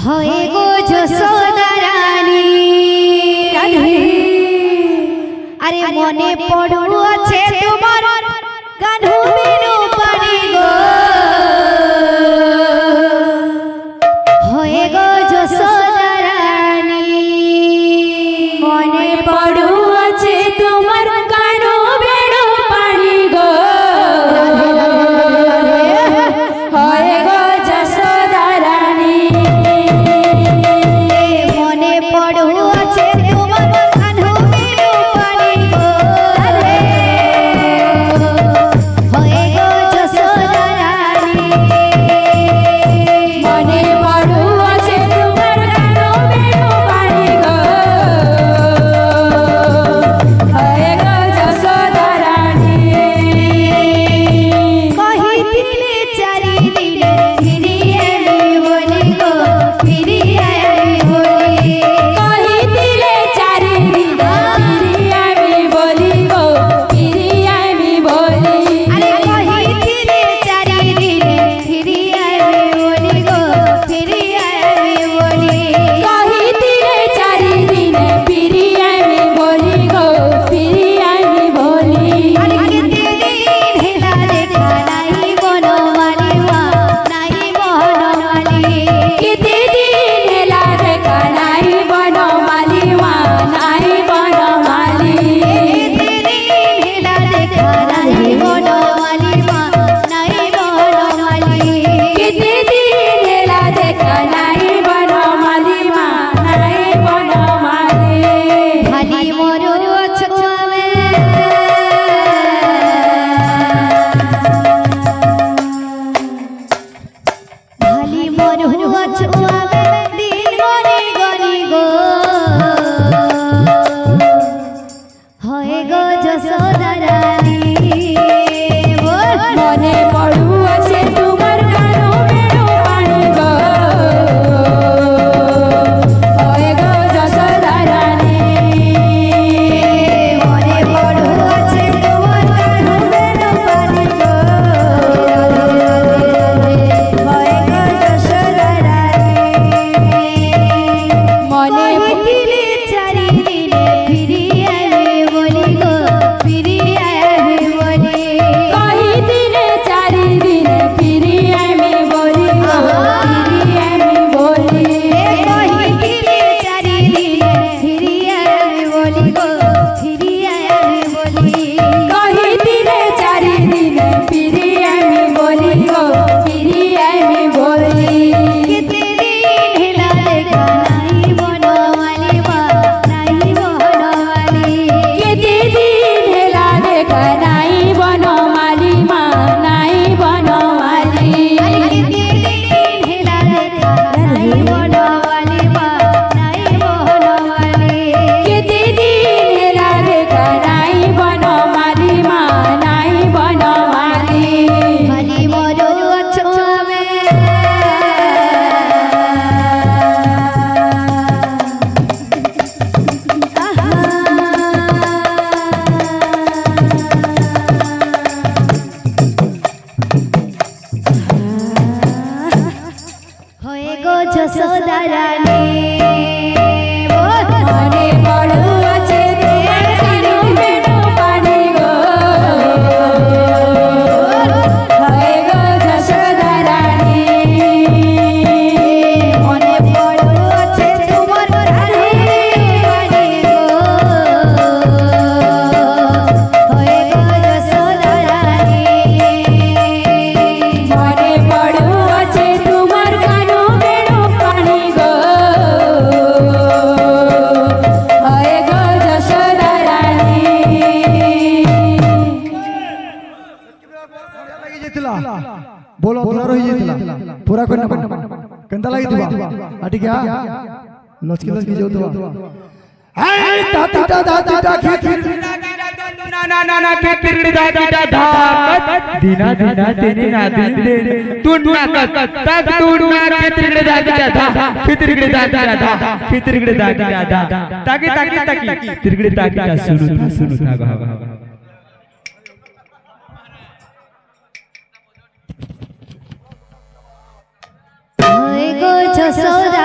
হয়ে গো যশোদা রানী আরে মনে পড়ুছে তোমার কানু বিনু পানি গো হয়ে গো যশোদা রানী মনে পড়ুছে তোমার কানু বিনু পানি গো হয়ে গো যশোদা রানী মনে পড়ুছে তোমার কানু বিনু পানি গো হয়ে গো যশোদা রানী মনে পড়ুছে তোমার কানু বিনু পানি গো হয়ে গো যশোদা রানী কহিছিলে চারিদিনে ফিরিয়ে বলি গো ফিরিয়ে বলি কহিছিলে চারিদিনে ফিরিয়ে বলি গো ফিরিয়ে বলি আরে কহিছিলে চারিদিনে ফিরিয়ে বলি গো ফিরিয়ে বলি কহিছিলে চারিদিনে ফিরিয়ে বলি গো ফিরিয়ে বলি আরে কেতে দিন হেলা দেখা নাই বনমালী মা নাই বনমালী কেতে দিন হেলা দেখা নাই বনমালী মা নাই বনমালী কেতে দিন হেলা দেখা নাই বনমালী মা নাই বনমালী কেতে দিন হেলা দেখা নাই বনমালী মা নাই বনমালী ভালি মরু ছুয়াবে ভালি মরু ছুয়াবে দিন গনি গনি গো হয়ে গো যশোদা রানী বল মনে পড়ুছে তোমার কানু বিনু পানি গো হয়ে গো যশোদা রানী মনে পড়ুছে তোমার কানু বিনু পানি গো হয়ে গো যশোদা রানী মনে কহিছিলে চারিদিনে ফিরিয়ে বলি গো ফিরিয়ে বলি কহিছিলে চারিদিনে ফিরিয়ে বলি গো ফিরিয়ে বলি কহিছিলে চারিদিনে ফিরিয়ে বলি গো ফিরিয়ে বলি কহিছিলে চারিদিনে ফিরিয়ে বলি গো ফিরিয়ে বলি কেতে দিন হেলা দেখা নাই বনমালী মা নাই বনমালী কেতে দিন হেলা দেখা নাই বনমালী মা নাই বনমালী কেতে দিন হেলা দেখা নাই বনমালী মা নাই বনমালী কেতে দিন হেলা দেখা নাই বনমালী মা নাই বনমালী ভালি মরু ছুয়াবে হয়ে গো যশোদা রানী বল মনে পড়ুছে তোমার কানু বিনু পানি গো হয়ে গো যশোদা রানী মনে পড়ুছে তোমার কানু পানি গো হয়ে গো যশোদা রানী মনে পড়ুছে তোমার কানু বিনু পানি গো হয়ে গো যশোদা রানী बोलो अधूरा रही जेतला पूरा कोई ना कंदा लगी दिबा आटी क्या लचकी लचकी जो तो ए दादीटा दादीटा खीर ना ना ना ना के तिरड़ी दादीटा धाकत दीना दीना तेने ना दिन दे तू ना तक तू ना के तिरड़ी दादीटा धा के तिरड़ी दादीटा धा के तिरड़ी दादीटा धा ताकि ताकि ताकि तिरड़ी दादीटा सुनु था गा হয়ে গো যশোদা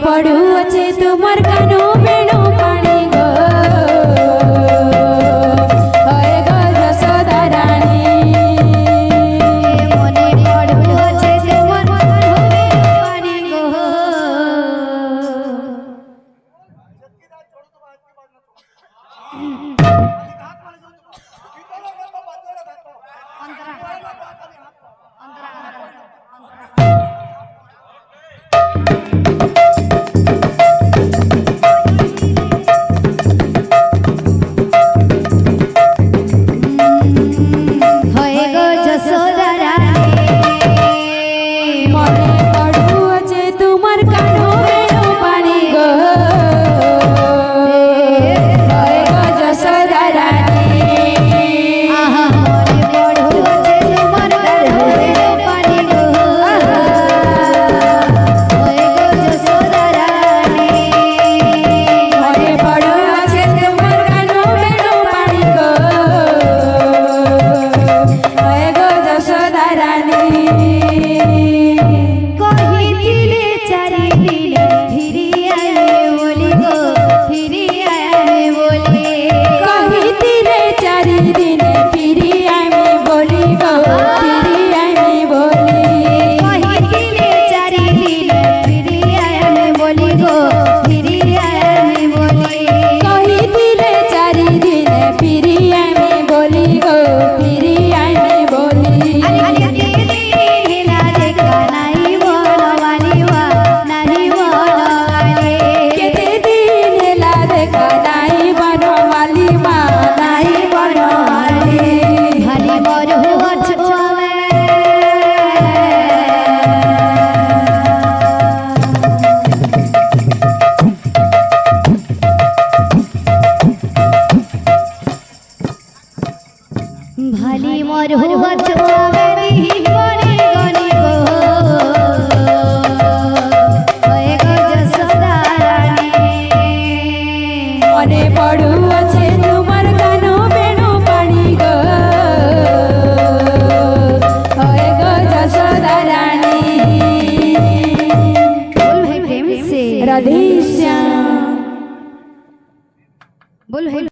ପଡ଼ୁଅଛେ ତୁମର କାନୁ ବେଣୁ ପାଣି ଗୋ ହଏ ଗୋ ଯଶୋଦା ରାଣୀ মনে পড়ুছে তোমার পানি গো হয়ে গো যশোদা রানী মনে পড়ুଅଛେ ତୁମର କାନୁ ବେଣୁ ପାଣି ଗୋ ହଏ ଗୋ ଯଶୋଦା ରାଣୀ আহা মনে পড়ুছে তোমার পানি গো হয়ে গো যশোদা রানী মনে পড়ুଅଛେ ତୁମର କାନୁ ବେଣୁ ପାଣି ଗୋ ହଏ ଗୋ ଯଶୋଦା ରାଣୀ কহিলে চারি দিনে ফিরি আয়ে বলি গো ফিরি আয়ে বলি কহিতিলে চারি দিনে ফিরি আমি বলি গো ফিরি আমি বলি কহিলে চারি দিনে ফিরি আয়ে বলি গো ফিরি আয়ে বলি কহিতিলে চারি দিনে ফিরি আমি বলি গো ফিরি আমি বলি আরে দিদি হিলা দেখা নাই বলবালিবা নাহি বলবালি কেতে দিন হেলা দেখা নাই বনমালি মা নাই বনমালি ভালি বড় ছুয়াবে ভালি মর হুয়া ছুয়াবে দিন গনি গনি গো হয়ে গো যশোদা রানী মনে পড়ুଅছে তোমার কানু বেণু পানি গো হয়ে গো যশোদা রানী बोल भाई प्रेम से রাধে শ্যাম बोल भाई